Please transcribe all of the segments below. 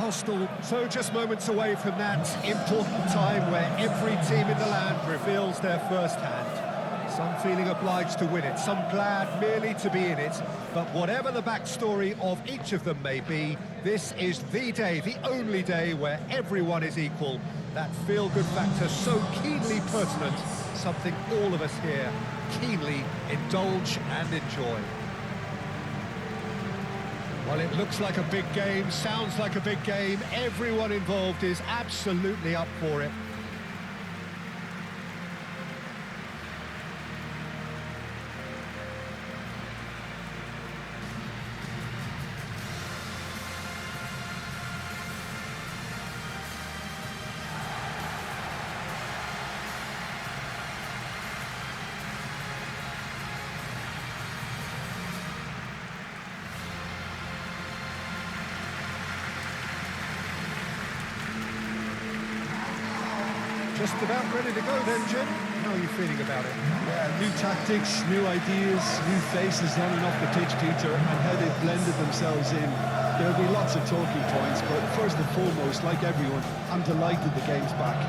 Arsenal, so just moments away from that important time where every team in the land reveals their first hand. Some feeling obliged to win it, some glad merely to be in it. But whatever the backstory of each of them may be, this is the day, the only day where everyone is equal. That feel-good factor so keenly pertinent, something all of us here keenly indulge and enjoy. Well, it looks like a big game, sounds like a big game. Everyone involved is absolutely up for it. Just about ready to go then, Jim. How are you feeling about it? Yeah, new tactics, new ideas, new faces running off the pitch, Peter, and how they've blended themselves in. There'll be lots of talking points, but first and foremost, like everyone, I'm delighted the game's back.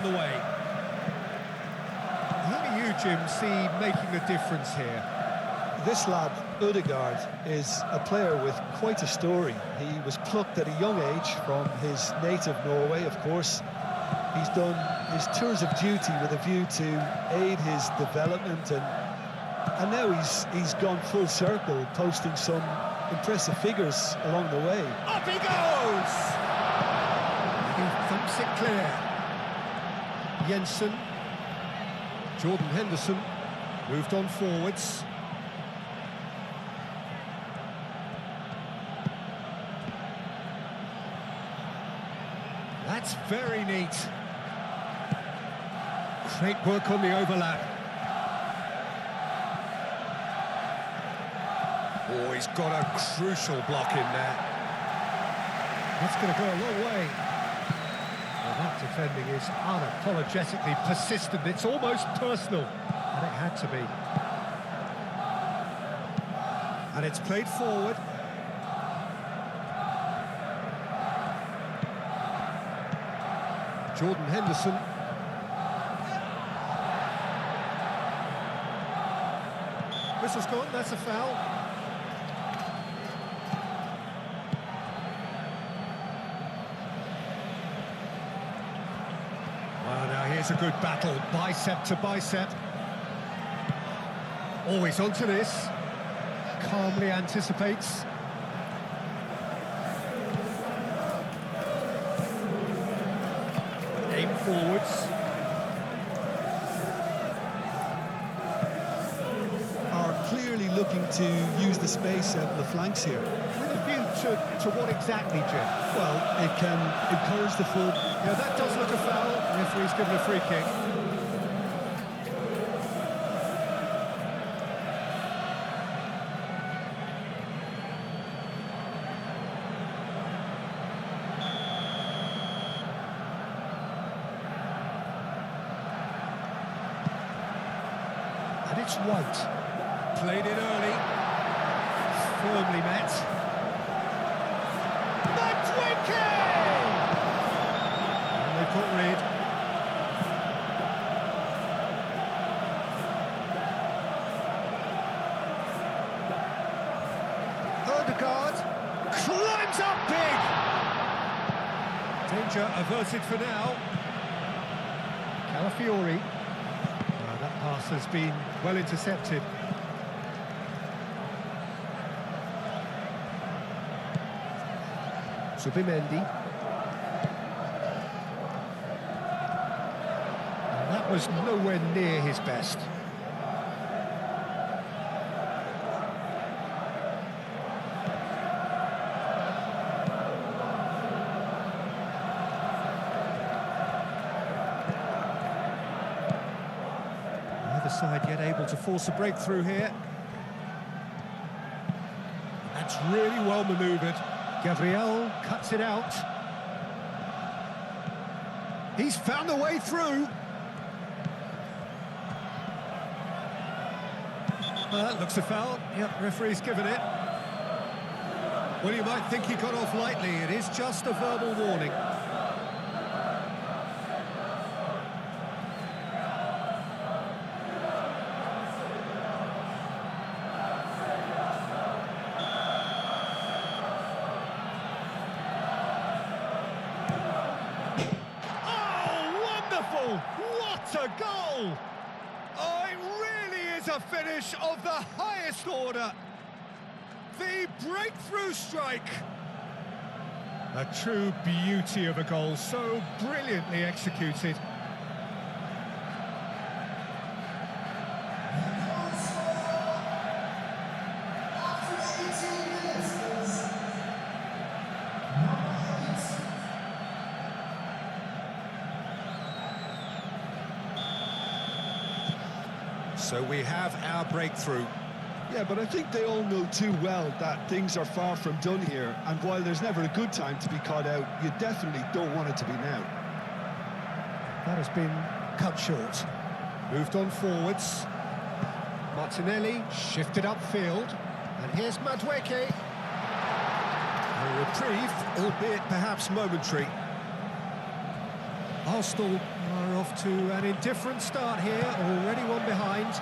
The way. Who do you, Jim, see making a difference here? This lad, Odegaard, is a player with quite a story. He was plucked at a young age from his native Norway, of course. He's done his tours of duty with a view to aid his development, and now he's gone full circle, posting some impressive figures along the way. Up he goes! He thumps it clear. Jensen, Jordan Henderson, moved on forwards. That's very neat. Great work on the overlap. Oh, he's got a crucial block in there. That's going to go a long way. Well, that defending is unapologetically persistent. It's almost personal, and it had to be. And it's played forward. Jordan Henderson. Whistle's gone, that's a foul. Here's a good battle, bicep to bicep. Always onto this. Calmly anticipates. Aim forwards. Are clearly looking to use the space out of the flanks here. With a view to what exactly, Jim? Well, it can encourage the full... Yeah, that does look a foul. The referee's given a free kick. And it's White. Played it early. Firmly met. And they put red. Odegaard climbs up big. Danger averted for now. Calafiori. That pass has been well intercepted. Subimendi. And that was nowhere near his best. side yet able to force a breakthrough here. That's really well manoeuvred. Gabriel cuts it out. He's found a way through. That looks a foul. Yep, referee's given it. Well, you might think he got off lightly. It is just a verbal warning. What a goal! Oh, it really is a finish of the highest order. The breakthrough strike. A true beauty of a goal, so brilliantly executed. So we have our breakthrough. Yeah, but I think they all know too well that things are far from done here, and while there's never a good time to be caught out, you definitely don't want it to be now. That has been cut short. Moved on forwards. Martinelli shifted upfield, and here's Madueke. A reprieve, albeit perhaps momentary. Arsenal are off to an indifferent start here, already one behind.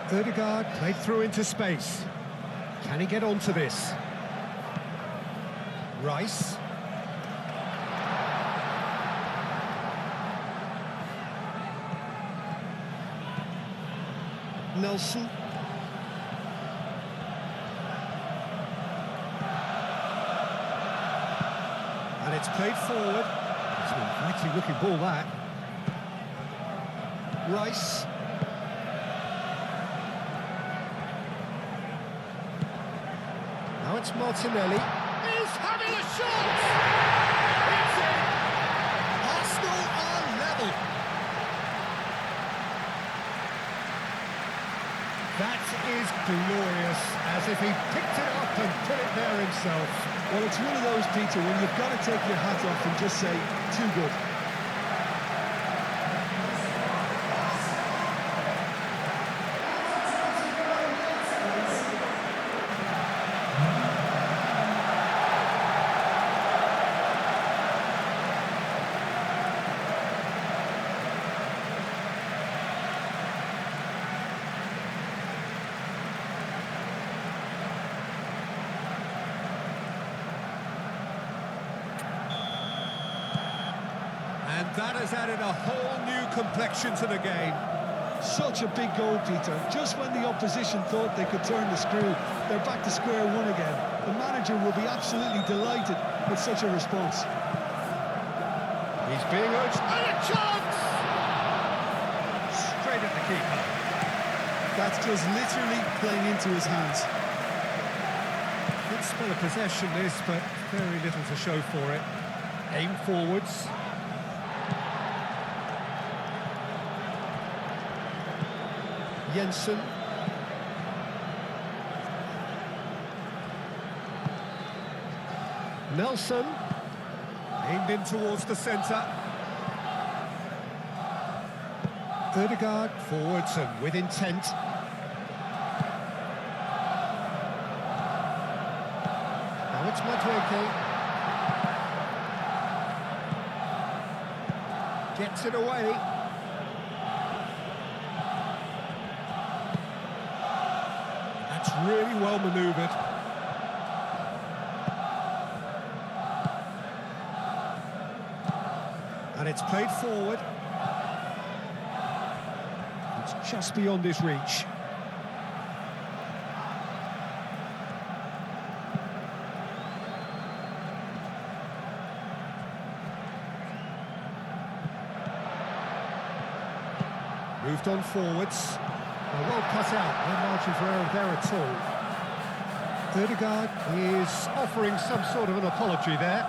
Ødegaard played through into space. Can he get onto this? Rice. Nelson. And it's played forward. It's an likely looking ball, that. Rice. Now it's Martinelli. He's having a shot! It's in! Arsenal are level. That is glorious, as if he picked it up and put it there himself. Well, it's one of those, Peter, when you've got to take your hat off and just say, too good. And that has added a whole new complexion to the game. Such a big goal, Peter. Just when the opposition thought they could turn the screw, they're back to square one again. The manager will be absolutely delighted with such a response. He's being urged, and a chance! Straight at the keeper. That's just literally playing into his hands. Good spell of possession, this, but very little to show for it. Aim forwards. Jensen. Nelson. Aimed in towards the centre. Ødegaard forwards and with intent. Now it's Madueke. Gets it away. That's really well manoeuvred. And it's played forward. It's just beyond his reach. Moved on forwards. Well cut out, no margin for error there at all. Ødegaard is offering some sort of an apology there.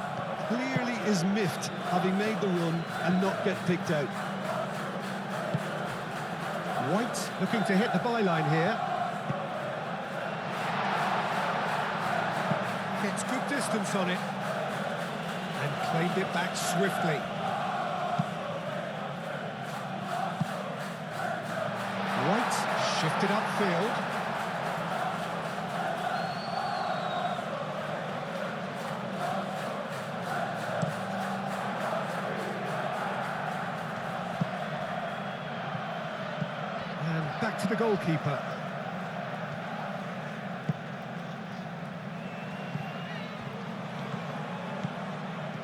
clearly is miffed having made the run and not get picked out. White looking to hit the byline here. Gets good distance on it. And claimed it back swiftly. White shifted upfield. And back to the goalkeeper.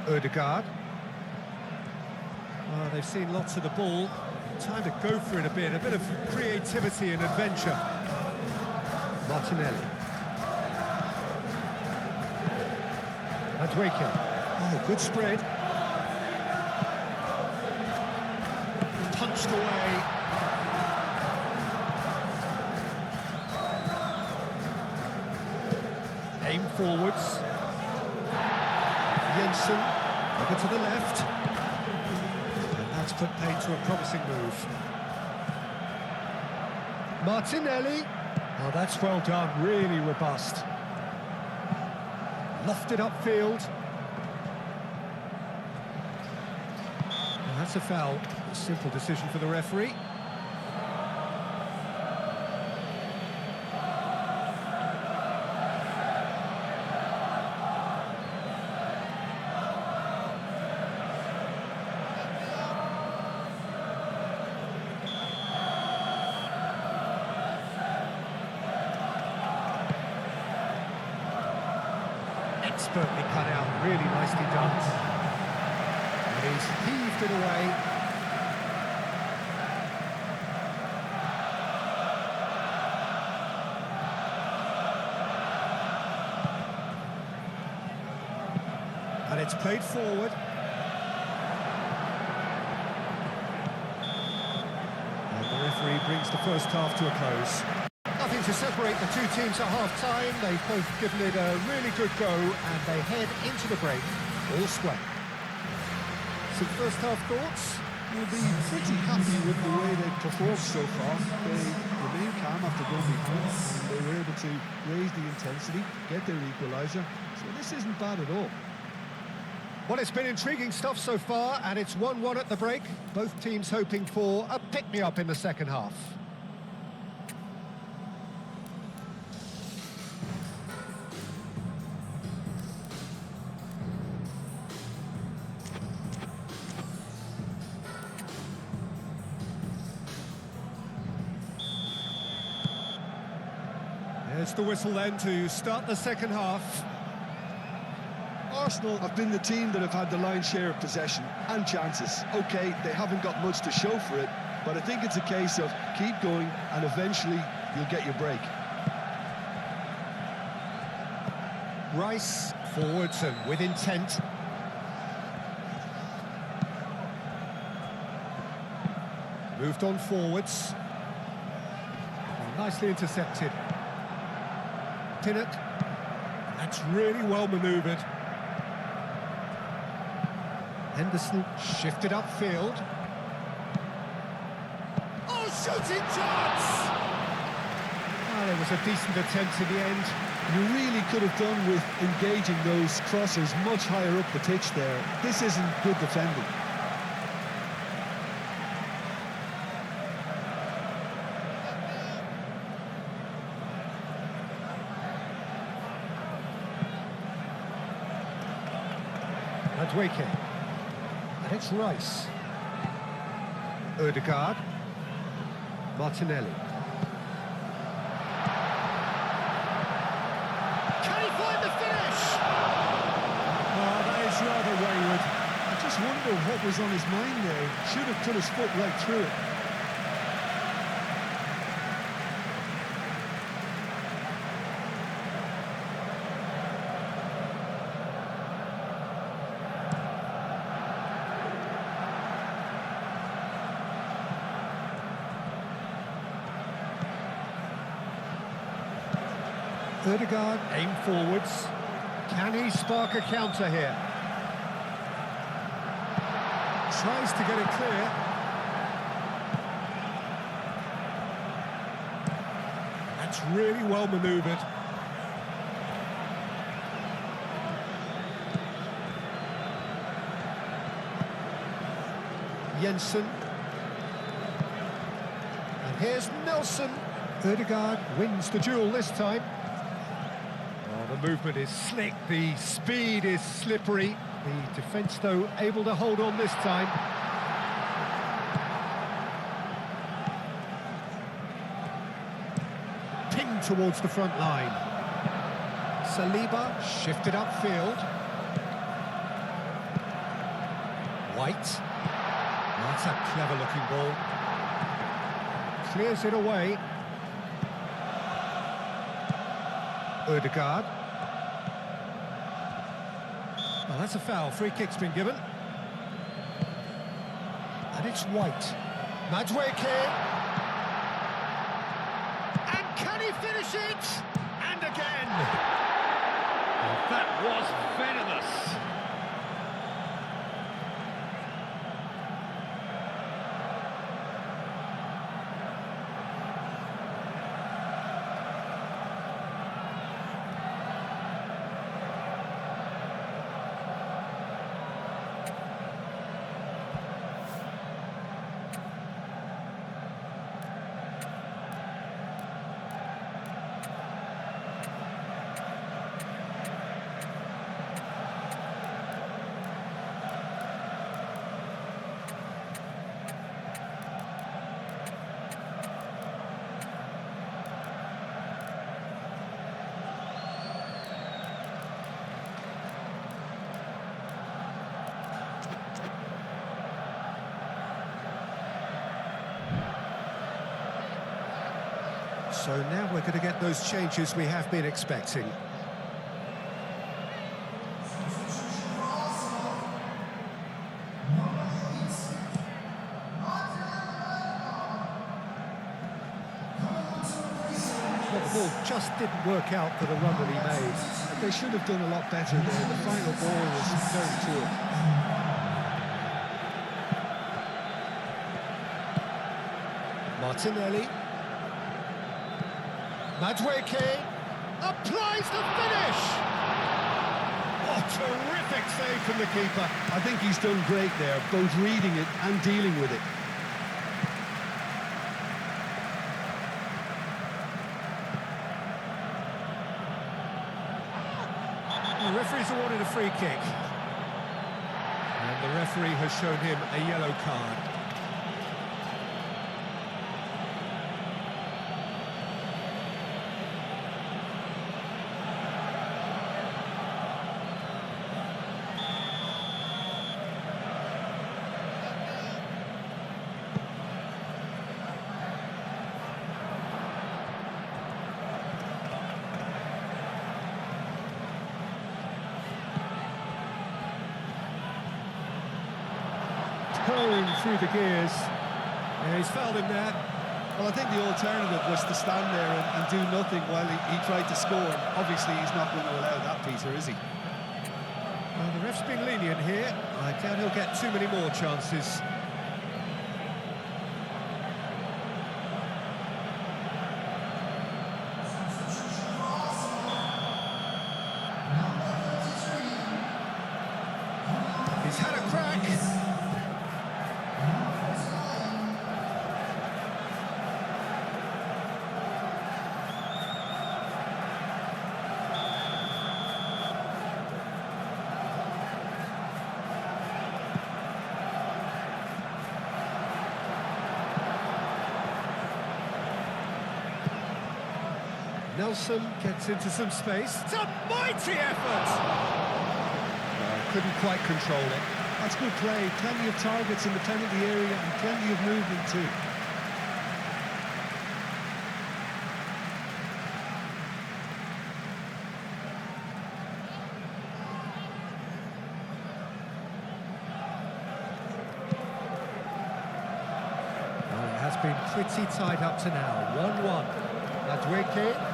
Ødegaard. Oh, they've seen lots of the ball. Time to go for it a bit of creativity and adventure. Martinelli. Madueke. Oh, good spread. Punched away. Aim forwards. Jensen, over to the left. And that's put paid to a promising move. Martinelli. Oh, that's well done, really robust. Lofted upfield. And that's a foul. A simple decision for the referee. Expertly cut out, really nicely done. And he's heaved it away. And it's played forward. And the referee brings the first half to a close. Nothing to separate the two teams at half-time. They've both given it a really good go, and they head into the break all square. Some first-half thoughts? You'll be pretty happy with the way they've performed so far. They remain calm after going behind, and they were able to raise the intensity, get their equaliser. So this isn't bad at all. Well, it's been intriguing stuff so far, and it's 1-1 at the break. Both teams hoping for a pick-me-up in the second half. There's the whistle then to start the second half. Arsenal have been the team that have had the lion's share of possession and chances. OK, they haven't got much to show for it, but I think it's a case of keep going and eventually you'll get your break. Rice forwards and with intent. Moved on forwards. And nicely intercepted. Pinnock. That's really well manoeuvred. Henderson shifted upfield. Oh, shooting chance! Oh, there was a decent attempt in the end. You really could have done with engaging those crossers much higher up the pitch there. This isn't good defending. Madueke. And it's Rice. Ødegaard. Martinelli. Can he find the finish? Oh, that is rather wayward. I just wonder what was on his mind there. Should have put his foot right through it. Ødegaard, aim forwards. Can he spark a counter here? Tries to get it clear. That's really well manoeuvred. Jensen. And here's Nelson. Ødegaard wins the duel this time. Oh, the movement is slick, the speed is slippery. The defence, though, able to hold on this time. Pinged towards the front line. Saliba shifted upfield. White. That's a clever-looking ball. Clears it away. Ødegaard. Well, that's a foul. Free kick's been given. And it's White. Madueke. And can he finish it? And again. Well, that was venomous. So now we're going to get those changes we have been expecting. Well, the ball just didn't work out for the run that he made. They should have done a lot better there. The final ball was very poor. Martinelli. Madueke applies the finish! Oh, terrific save from the keeper. I think he's done great there, both reading it and dealing with it. The referee's awarded a free kick. And the referee has shown him a yellow card. Purring through the gears. Yeah, he's fouled him there. Well, I think the alternative was to stand there and do nothing while he tried to score. Obviously, he's not going to allow that, Peter, is he? Well, the ref's been lenient here. I doubt he'll get too many more chances. He's had a crack. Nelson gets into some space. It's a mighty effort! Couldn't quite control it. That's good play. Plenty of targets in the penalty area and plenty of movement too. Well, it has been pretty tied up to now. 1-1. Madueke.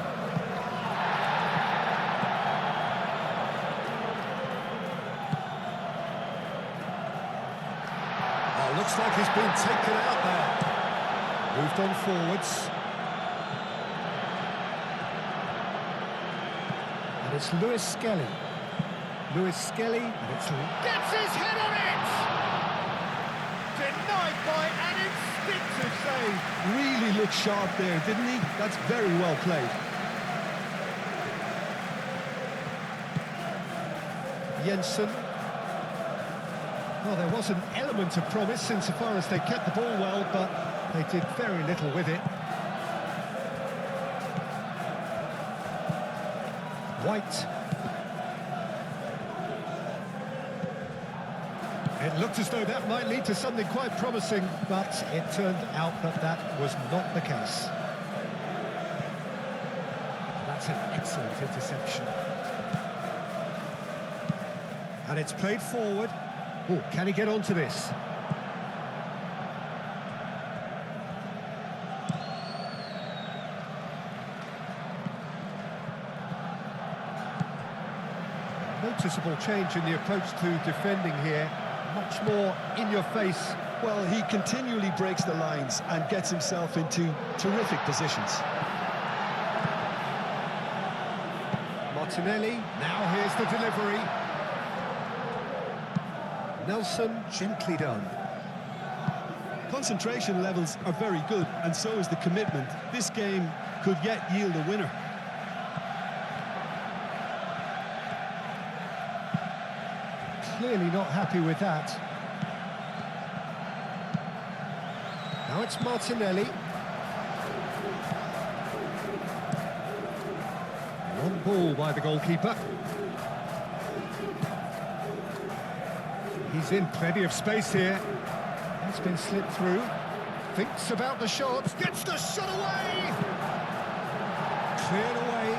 Looks like he's been taken out there. Moved on forwards. And it's Lewis Skelly. Lewis Skelly, and it's... Gets his head on it! Denied by an instinctive save. Really looked sharp there, didn't he? That's very well played. Jensen. Well, there was an element of promise insofar as they kept the ball well, but they did very little with it. White. It looked as though that might lead to something quite promising, but it turned out that that was not the case. That's an excellent interception. And it's played forward. Oh, can he get onto this? Noticeable change in the approach to defending here. Much more in your face. Well, he continually breaks the lines and gets himself into terrific positions. Martinelli, now here's the delivery. Nelson, gently done. Concentration levels are very good, and so is the commitment. This game could yet yield a winner. Clearly not happy with that. Now it's Martinelli. Long ball by the goalkeeper. He's in plenty of space here. It's been slipped through. Thinks about the shot. Gets the shot away! Cleared away.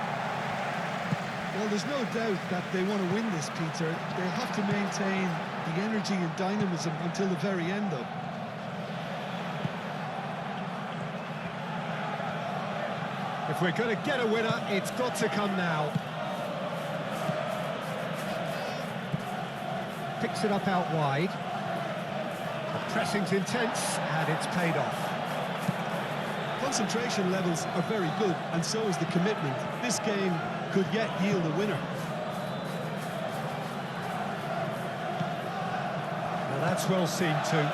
Well, there's no doubt that they want to win this, Peter. They have to maintain the energy and dynamism until the very end, though. If we're going to get a winner, it's got to come now. Picks it up out wide. The pressing's intense, and it's paid off. Concentration levels are very good, and so is the commitment. This game could yet yield a winner. Now that's well seen too.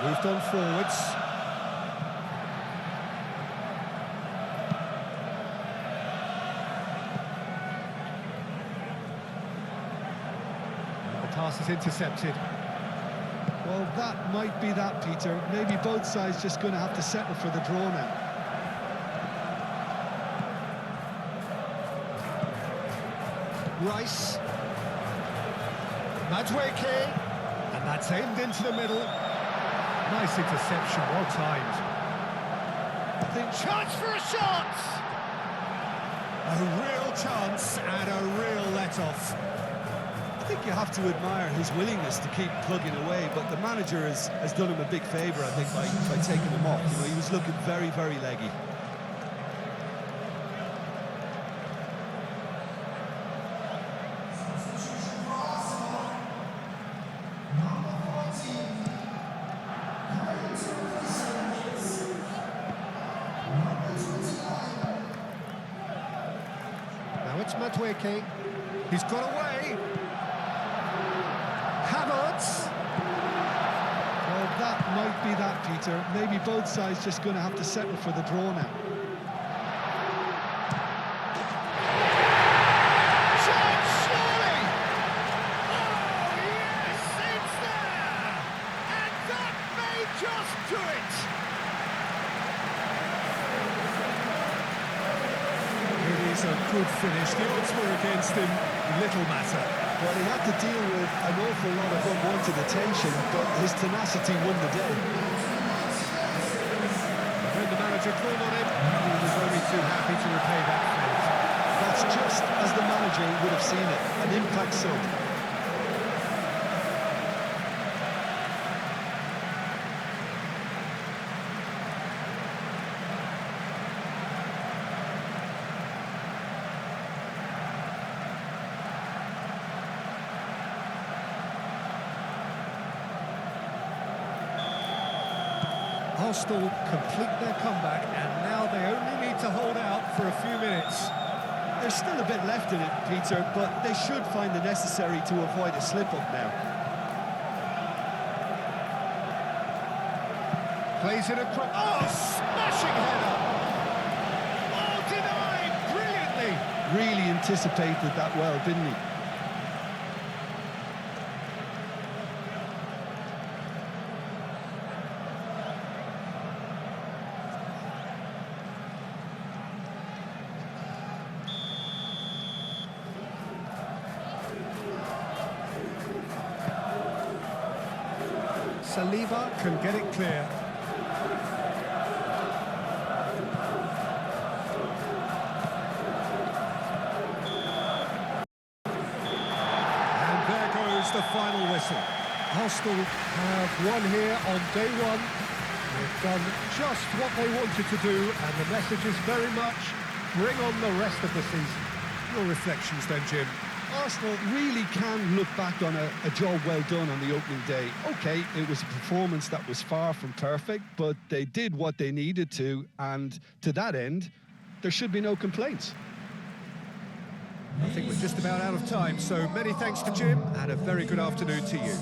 Moved on forwards. Pass is intercepted. Well, that might be that, Peter. Maybe both sides just going to have to settle for the draw now. Rice. Madweke. And that's aimed into the middle. Nice interception, well timed. I think Chance for a shot! A real chance and a real let-off. I think you have to admire his willingness to keep plugging away, but the manager has done him a big favour, I think, by taking him off. You know, he was looking very, very leggy. Now it's Madweke. He's got away. Well, that might be that, Peter. Maybe both sides just going to have to settle for the draw now. Shot, surely! Oh, yes, it's there! And that may just do it! It is a good finish. The odds were against him. Little matter. Well, he had to deal with an awful lot of unwanted attention, but his tenacity won the day. When the manager called on him, he was only too happy to repay that fate. That's just as the manager would have seen it, an impact sub. Arsenal complete their comeback, and now they only need to hold out for a few minutes. There's still a bit left in it, Peter, but they should find the necessary to avoid a slip-up now. Plays it across. Oh, smashing header! Oh, denied brilliantly! Really anticipated that well, didn't he? Saliba can get it clear. And there goes the final whistle. Arsenal have won here on day one. They've done just what they wanted to do, and the message is very much bring on the rest of the season. Your reflections then, Jim? Arsenal really can look back on a job well done on the opening day. OK, it was a performance that was far from perfect, but they did what they needed to, and to that end, there should be no complaints. I think we're just about out of time, so many thanks to Jim, and a very good afternoon to you.